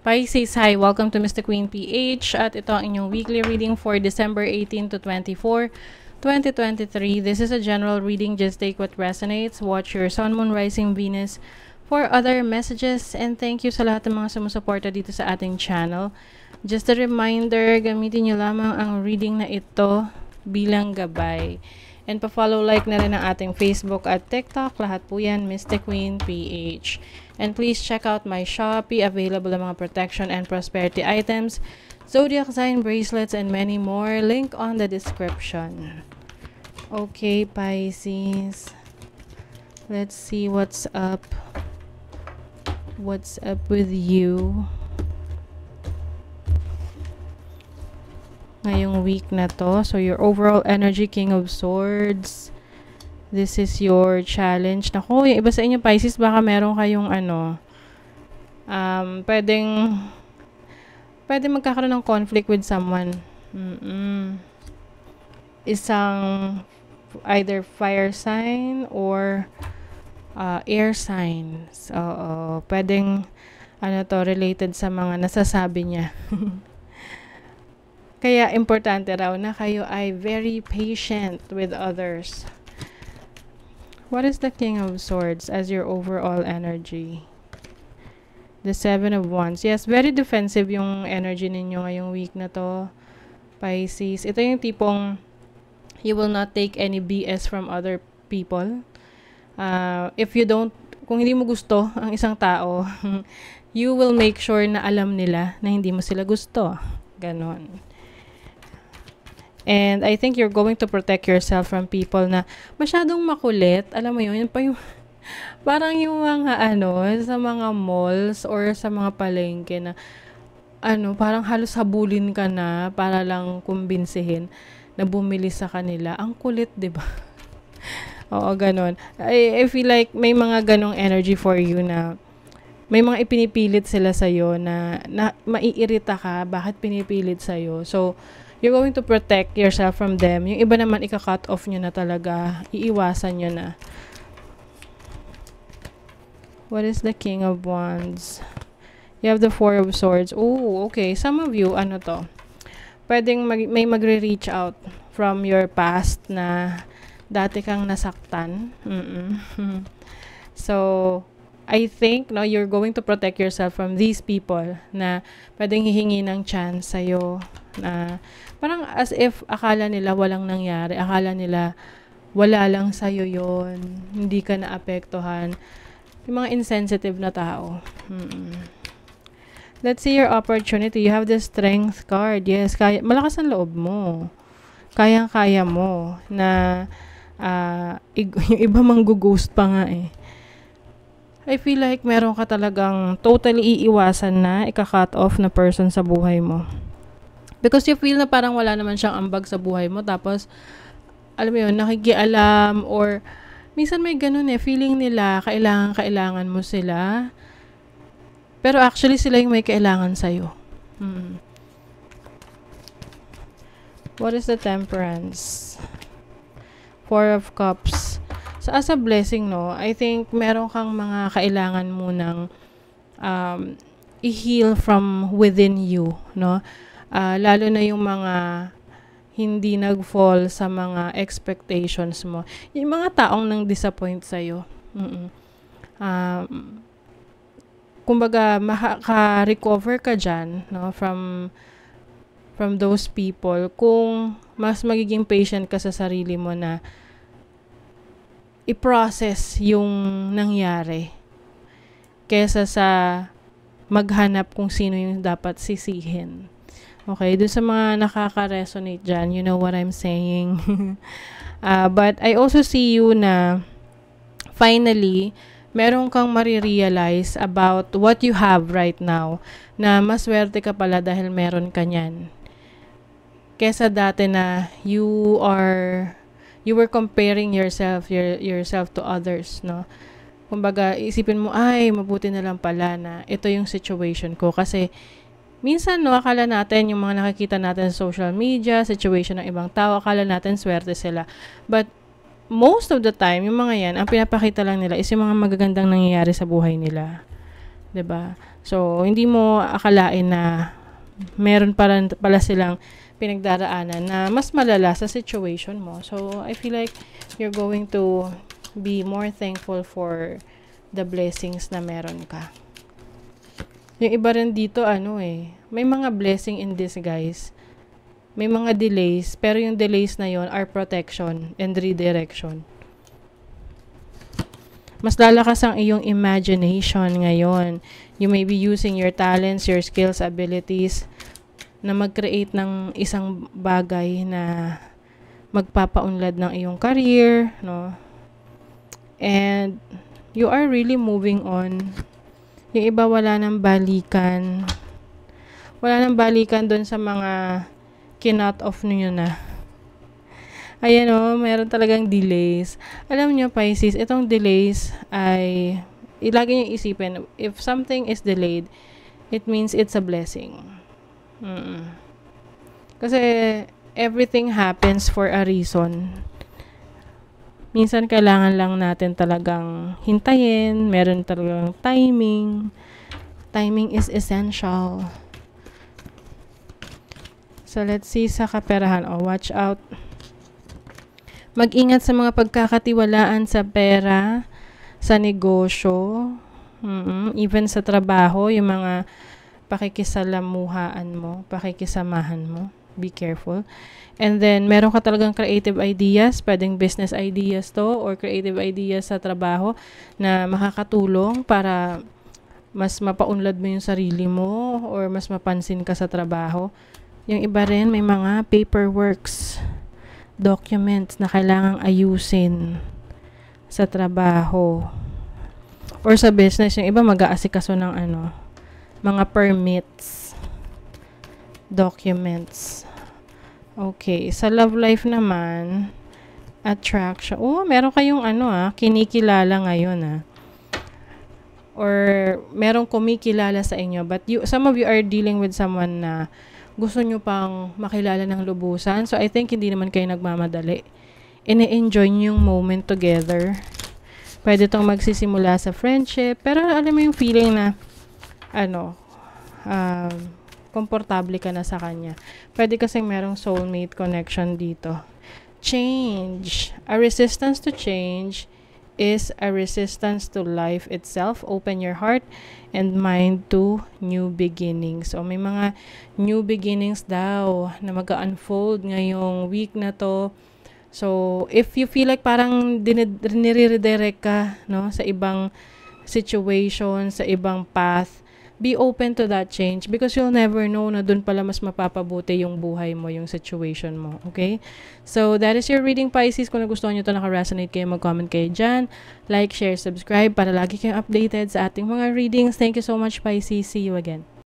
Pisces, hi! Welcome to Mr. Queen PH at ito ang inyong weekly reading for December 18 to 24, 2023. This is a general reading. Just take what resonates. Watch your Sun, Moon, Rising, Venus for other messages. And thank you sa lahat ng mga sumusuporta dito sa ating channel. Just a reminder, gamitin nyo lamang ang reading na ito bilang gabay. And pa-follow, like na rin ang ating Facebook at TikTok. Lahat po yan, Mr. Queen PH. And please check out my Shopee. Available ang mga protection and prosperity items, zodiac sign bracelets, and many more. Link on the description. Okay, Pisces. Let's see what's up. What's up with you ngayong week na to? So your overall energy, King of Swords. This is your challenge. Naku, yung iba sa inyo, Pisces, baka meron kayong pwedeng magkakaroon ng conflict with someone. Isang either fire sign or air signs. Pwedeng related sa mga nasasabi niya. Kaya importante raw na kayo ay very patient with others. What is the King of Swords as your overall energy? The Seven of Wands. Yes, very defensive yung energy ninyo ngayong week na to, Pisces. Ito yung tipong you will not take any BS from other people. Kung hindi mo gusto ang isang tao, you will make sure na alam nila na hindi mo sila gusto. Ganon. And I think you're going to protect yourself from people na masyadong makulit. Alam mo yun pa yung parang yung mga sa mga malls or sa mga palengke na parang halos habulin ka na para lang kumbinsihin na bumili sa kanila. Ang kulit, 'di ba? Oo, ganon. I feel like may mga ganong energy for you na may mga ipinipilit sila sa'yo na maiirita ka. Bakit pinipilit sa'yo? So, you're going to protect yourself from them. Yung iba naman, ika-cut off nyo na talaga. Iiwasan nyo na. What is the King of Wands? You have the Four of Swords. Oh, okay. Some of you, pwedeng may magre-reach out from your past na dati kang nasaktan. So, I think you're going to protect yourself from these people na pwedeng hihingi ng chance sa'yo. Na parang as if akala nila walang nangyari. Akala nila wala lang sa'yo yon, hindi ka naapektuhan. Yung mga insensitive na tao. Let's see your opportunity. You have the Strength card. Yes, malakas ang loob mo. Kayang-kaya mo na yung iba manggo-ghost pa nga eh. I feel like meron ka talagang totally iiwasan na ika-cut off na person sa buhay mo. Because you feel na parang wala naman siyang ambag sa buhay mo. Tapos, alam mo yun, nakikialam or minsan may ganun feeling nila, kailangan mo sila. Pero actually, sila yung may kailangan sa'yo. What is the Temperance? Four of Cups. So, as a blessing, I think meron kang mga kailangan mo ng i-heal from within you, lalo na yung mga hindi nag-fall sa mga expectations mo. Yung mga taong nang disappoint sa'yo. Kumbaga, makaka-recover ka dyan, from those people kung mas magiging patient ka sa sarili mo na i-process yung nangyari kesa sa maghanap kung sino yung dapat sisihin. Okay, dun sa mga nakaka-resonate dyan, you know what I'm saying. But I also see you na finally, meron kang marirealize about what you have right now na maswerte ka pala dahil meron ka nyan. Kesa dati na you were comparing yourself to others, Kumbaga, isipin mo, ay, mabuti na lang pala na ito yung situation ko kasi minsan, akala natin, yung mga nakikita natin sa social media, situation ng ibang tao, akala natin swerte sila. But, most of the time, yung mga yan, ang pinapakita lang nila is yung mga magagandang nangyayari sa buhay nila. 'Di ba? So, hindi mo akalain na meron pala silang pinagdaraanan na mas malala sa situation mo. So, I feel like you're going to be more thankful for the blessings na meron ka. Yung iba rin dito, may mga blessing in disguise. May mga delays, pero yung delays na yon are protection and redirection. Mas lalakas ang iyong imagination ngayon. You may be using your talents, your skills, abilities na mag-create ng isang bagay na magpapaunlad ng iyong career, no? And you are really moving on. Yung iba wala nang balikan. Wala nang balikan doon sa mga kinot off niyo na. Ayan meron talagang delays. Alam niyo, Pisces, itong delays ay lagi niyo isipin, if something is delayed, it means it's a blessing. Kasi everything happens for a reason. Minsan kailangan lang natin talagang hintayin, meron talagang timing. Timing is essential. So let's see sa kaperahan. Watch out. Mag-ingat sa mga pagkakatiwalaan sa pera, sa negosyo, even sa trabaho, yung mga pakikisalamuhaan mo, pakikisamahan mo. Be careful. And then, meron ka talagang creative ideas, pwedeng business ideas to, or creative ideas sa trabaho na makakatulong para mas mapaunlad mo yung sarili mo, or mas mapansin ka sa trabaho. Yung iba rin, may mga paperworks, documents na kailangang ayusin sa trabaho or sa business. Yung iba mag-aasikaso ng mga permits, documents. Okay, sa love life naman, attraction. Meron kayong kinikilala ngayon or merong kumikilala sa inyo, but some of you are dealing with someone na gusto nyo pang makilala ng lubusan. So, I think hindi naman kayo nagmamadali. Ine-enjoy nyo yung moment together. Pwede tong magsisimula sa friendship, pero alam mo yung feeling na komportable ka na sa kanya. Pwede kasing merong soulmate connection dito. Change. A resistance to change is a resistance to life itself. Open your heart and mind to new beginnings. So, may mga new beginnings daw na mag-unfold ngayong week na to. So, if you feel like parang nire-redirect ka, sa ibang situation, sa ibang path, be open to that change because you'll never know na dun pala mas mapapabuti yung buhay mo, yung situation mo. Okay? So, that is your reading, Pisces. Kung nagustuhan nyo ito, naka-resonate kayo, mag-comment kayo dyan. Like, share, subscribe para lagi kayong updated sa ating mga readings. Thank you so much, Pisces. See you again.